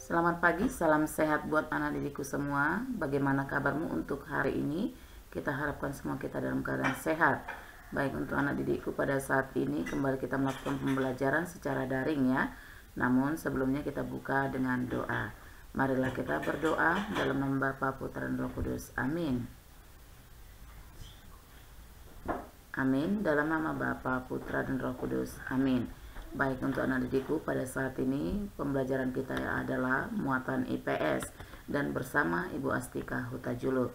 Selamat pagi, salam sehat buat anak didikku semua. Bagaimana kabarmu untuk hari ini? Kita harapkan semua kita dalam keadaan sehat. Baik, untuk anak didikku pada saat ini kembali kita melakukan pembelajaran secara daring ya. Namun sebelumnya kita buka dengan doa. Marilah kita berdoa dalam nama Bapa, Putra dan Roh Kudus. Amin. Amin. Dalam nama Bapa, Putra dan Roh Kudus. Amin. Baik, untuk anak didikku pada saat ini pembelajaran kita adalah muatan IPS dan bersama Ibu Astika Huta-Juluk.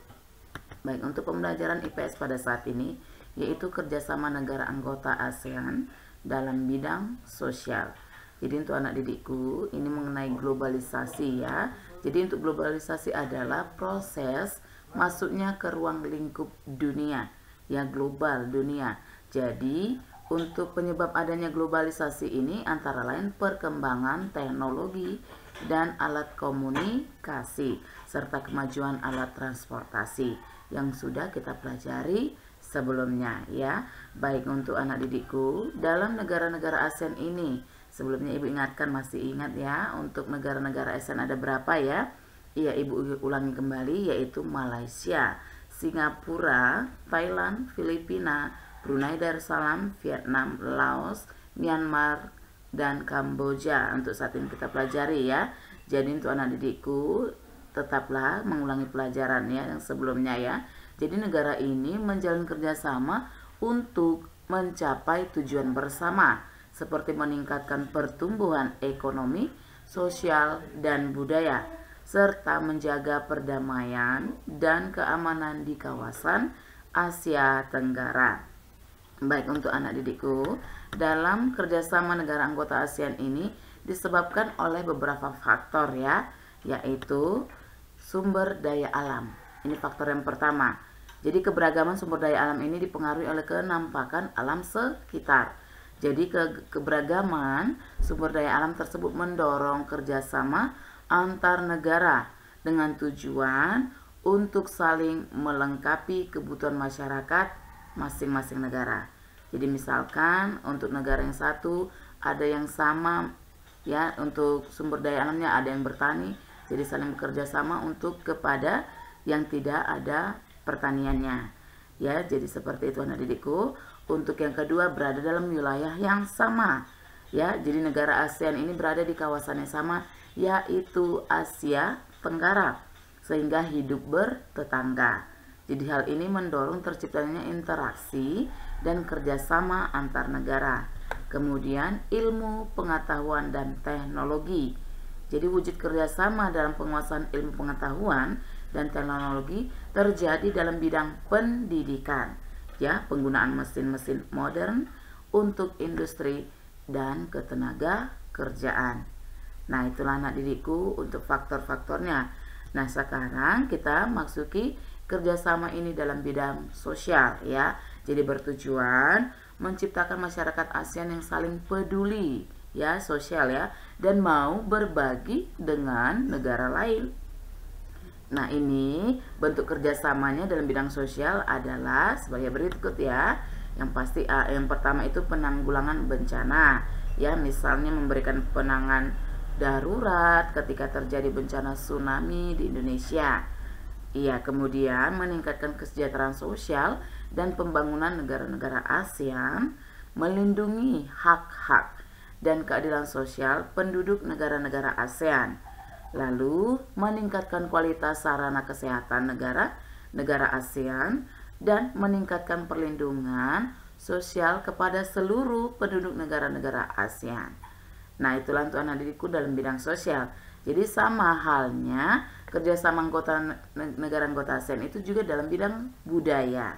Baik, untuk pembelajaran IPS pada saat ini yaitu kerjasama negara anggota ASEAN dalam bidang sosial. Jadi untuk anak didikku ini mengenai globalisasi ya. Jadi untuk globalisasi adalah proses masuknya ke ruang lingkup dunia ya, global dunia. Jadi untuk penyebab adanya globalisasi ini antara lain perkembangan teknologi dan alat komunikasi serta kemajuan alat transportasi yang sudah kita pelajari sebelumnya ya. Baik, untuk anak didikku dalam negara-negara ASEAN ini, sebelumnya Ibu ingatkan, masih ingat ya untuk negara-negara ASEAN ada berapa ya? Iya, Ibu ulangi kembali, yaitu Malaysia, Singapura, Thailand, Filipina, Brunei Darussalam, Vietnam, Laos, Myanmar, dan Kamboja. Untuk saat ini kita pelajari ya. Jadi untuk anak didikku tetaplah mengulangi pelajaran ya yang sebelumnya ya. Jadi negara ini menjalin kerjasama untuk mencapai tujuan bersama seperti meningkatkan pertumbuhan ekonomi, sosial, dan budaya serta menjaga perdamaian dan keamanan di kawasan Asia Tenggara. Baik, untuk anak didikku dalam kerjasama negara anggota ASEAN ini disebabkan oleh beberapa faktor ya, yaitu sumber daya alam. Ini faktor yang pertama. Jadi keberagaman sumber daya alam ini dipengaruhi oleh kenampakan alam sekitar. Jadi keberagaman sumber daya alam tersebut mendorong kerjasama antar negara dengan tujuan untuk saling melengkapi kebutuhan masyarakat masing-masing negara. Jadi misalkan untuk negara yang satu ada yang sama ya, untuk sumber daya alamnya ada yang bertani, jadi saling bekerja sama untuk kepada yang tidak ada pertaniannya ya. Jadi seperti itu anak didikku. Untuk yang kedua, berada dalam wilayah yang sama ya. Jadi negara ASEAN ini berada di kawasan yang sama, yaitu Asia Tenggara, sehingga hidup bertetangga. Jadi hal ini mendorong terciptanya interaksi dan kerjasama antar negara. Kemudian ilmu, pengetahuan, dan teknologi. Jadi wujud kerjasama dalam penguasaan ilmu pengetahuan dan teknologi terjadi dalam bidang pendidikan, ya, penggunaan mesin-mesin modern untuk industri dan ketenaga kerjaan. Nah, itulah anak didikku untuk faktor-faktornya. Nah, sekarang kita masuki kerjasama ini dalam bidang sosial ya. Jadi bertujuan menciptakan masyarakat ASEAN yang saling peduli ya, sosial ya, dan mau berbagi dengan negara lain. Nah, ini bentuk kerjasamanya dalam bidang sosial adalah sebagai berikut ya. Yang pasti yang pertama itu penanggulangan bencana ya, misalnya memberikan penanganan darurat ketika terjadi bencana tsunami di Indonesia. Iya, kemudian meningkatkan kesejahteraan sosial dan pembangunan negara-negara ASEAN, melindungi hak-hak dan keadilan sosial penduduk negara-negara ASEAN, lalu meningkatkan kualitas sarana kesehatan negara-negara ASEAN, dan meningkatkan perlindungan sosial kepada seluruh penduduk negara-negara ASEAN. Nah, itulah untuk anak didikku dalam bidang sosial. Jadi sama halnya kerjasama negara anggota ASEAN itu juga dalam bidang budaya.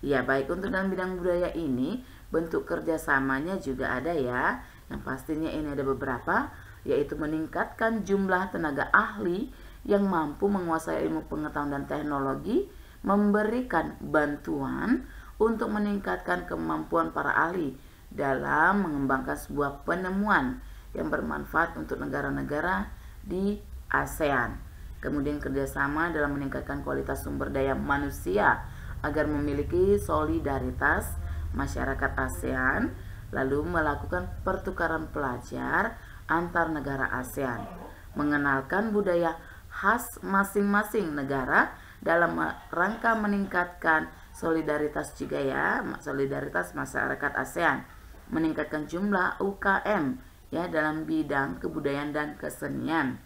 Ya, baik, untuk dalam bidang budaya ini bentuk kerjasamanya juga ada ya. Yang pastinya ini ada beberapa, yaitu meningkatkan jumlah tenaga ahli yang mampu menguasai ilmu pengetahuan dan teknologi, memberikan bantuan untuk meningkatkan kemampuan para ahli dalam mengembangkan sebuah penemuan yang bermanfaat untuk negara-negara di ASEAN. Kemudian kerjasama dalam meningkatkan kualitas sumber daya manusia agar memiliki solidaritas masyarakat ASEAN, lalu melakukan pertukaran pelajar antar negara ASEAN, mengenalkan budaya khas masing-masing negara dalam rangka meningkatkan solidaritas juga ya, solidaritas masyarakat ASEAN, meningkatkan jumlah UKM ya dalam bidang kebudayaan dan kesenian,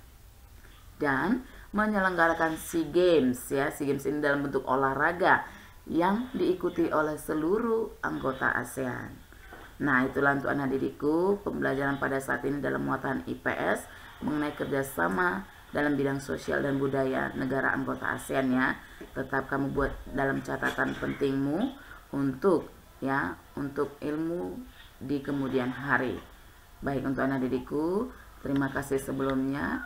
dan menyelenggarakan SEA Games ya. SEA Games ini dalam bentuk olahraga yang diikuti oleh seluruh anggota ASEAN. Nah, itulah untuk anak didikku pembelajaran pada saat ini dalam muatan IPS mengenai kerjasama dalam bidang sosial dan budaya negara anggota ASEAN ya. Tetap kamu buat dalam catatan pentingmu untuk ilmu di kemudian hari. Baik, untuk anak didikku, terima kasih sebelumnya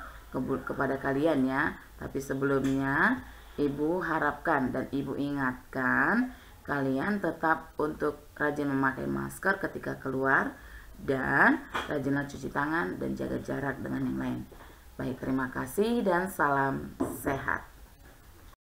kepada kalian ya. Tapi sebelumnya Ibu harapkan dan Ibu ingatkan kalian tetap untuk rajin memakai masker ketika keluar, dan rajinlah cuci tangan dan jaga jarak dengan yang lain. Baik, terima kasih dan salam sehat.